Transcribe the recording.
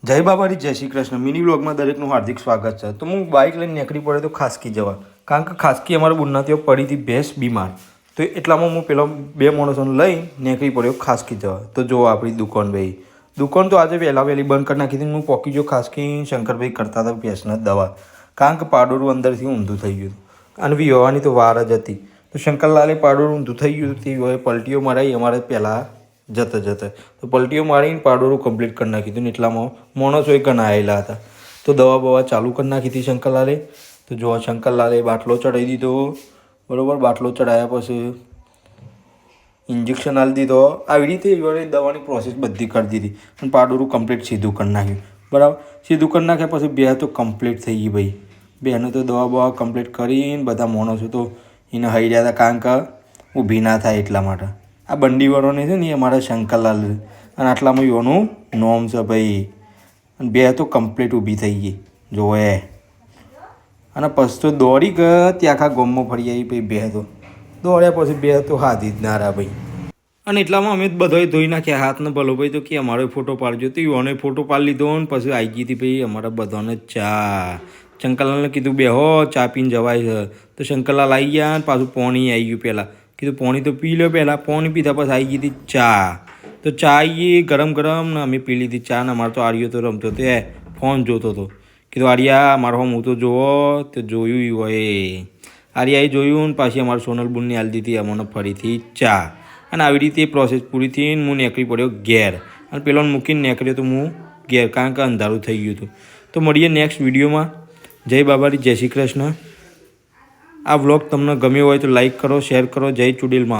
જય બાબાજી, જય શ્રી કૃષ્ણ. મિની બ્લોગમાં દરેકનું હાર્દિક સ્વાગત છે. તો હું બાઇક લઈને નીકળી પડે તો ખાસકી જવા, કારણ કે ખાસકી અમારા બુનના ત્યાં પડી હતી ભેંસ બીમાર. તો એટલામાં હું પેલો 2 માણસોને લઈ નીકળી પડ્યો ખાસકી જવા. તો જો આપણી દુકાન ભાઈ, દુકાન તો આજે વહેલી બંધ કરી નાખી હતી. હું પોકી જો ખાસકી શંકરભાઈ કરતા હતા ભેંસના દવા, કારણ કે પાડોરું અંદરથી ઊંધું થઈ ગયું અને વિહોવાની તો વાર જ હતી. તો શંકરલાલે પાડોરું ઊંધું થઈ ગયું તે પલટીઓ મરાઈ અમારે પહેલાં જતા તો પલટીઓ મારીને પાડોરું કમ્પ્લીટ કરી નાખી હતું ને એટલામાં માણસો ઘણા આવેલા હતા. તો દવા બવા ચાલુ કરી નાખી હતી શંકરલાલે. તો જો શંકરલાલે બાટલો ચડાવી દીધો, બરાબર. બાટલો ચડાવ્યા પછી ઇન્જેક્શન આપી દીધો. આવી રીતે એવડે દવાની પ્રોસેસ બધી કરી દીધી અને પાડોરું કમ્પ્લીટ સીધું કરી નાખ્યું, બરાબર. સીધું કરી નાખ્યા પછી બે તો કમ્પ્લીટ થઈ ગઈ ભાઈ. બેને તો દવા બવા કમ્પ્લીટ કરીને બધા માણસો તો એને હઈ રહ્યા હતા, કારણ કે ઊભી ના થાય એટલા માટે. આ બંડીવાળોને છે ને એ અમારા શંકરલાલ અને આટલામાં એનું નોમ છે ભાઈ. અને બે તો કમ્પ્લીટ ઊભી થઈ ગઈ જોવે. અને પછી તો દોડી ગયા ત્યાં આખા ગામમાં ફરી આવી ભાઈ. બે તો દોડ્યા પછી બે તો હાથી જ ના રહ્યા ભાઈ. અને એટલામાં અમે બધાએ ધોઈ નાખ્યા હાથને. ભલો ભાઈ તો કે અમારો ફોટો પાડજો, તો એનો ફોટો પાડી લીધો ને પછી આવી ગઈ હતી ભાઈ અમારા બધાને ચા. શંકરલાલને કીધું બે હો ચા પીને જવાય છે. તો શંકરલાલ આવી ગયા ને પાછું પાણી આવી ગયું. પહેલાં કીધું પાણી તો પી લો પહેલાં. પાણી પીધા પછી આવી ગઈ હતી ચા. તો ચા આવી ગરમ ગરમ ને અમે પી લીધી ચા. ને અમારે તો આર્યો તો રમતો તે ફોન જોતો હતો. કીધું આર્યા મારો હું તો જોવો. તો જોયું હોય આર્યાએ જોયું ને પાછી અમારે સોનલ બુનને આલી દીધી અમને ફરીથી ચા. અને આવી રીતે પ્રોસેસ પૂરી થઈને હું નીકળી પડ્યો ઘેર. અને પેલો મૂકીને નીકળ્યો તો હું ઘેર, કારણ કે અંધારું થઈ ગયું હતું. તો મળીએ નેક્સ્ટ વિડીયોમાં. જય બાબાજી, જય શ્રી કૃષ્ણ. આ વ્લોગ તમને ગમ્યો હોય તો લાઈક કરો, શેર કરો. જય ચુડીલમાં.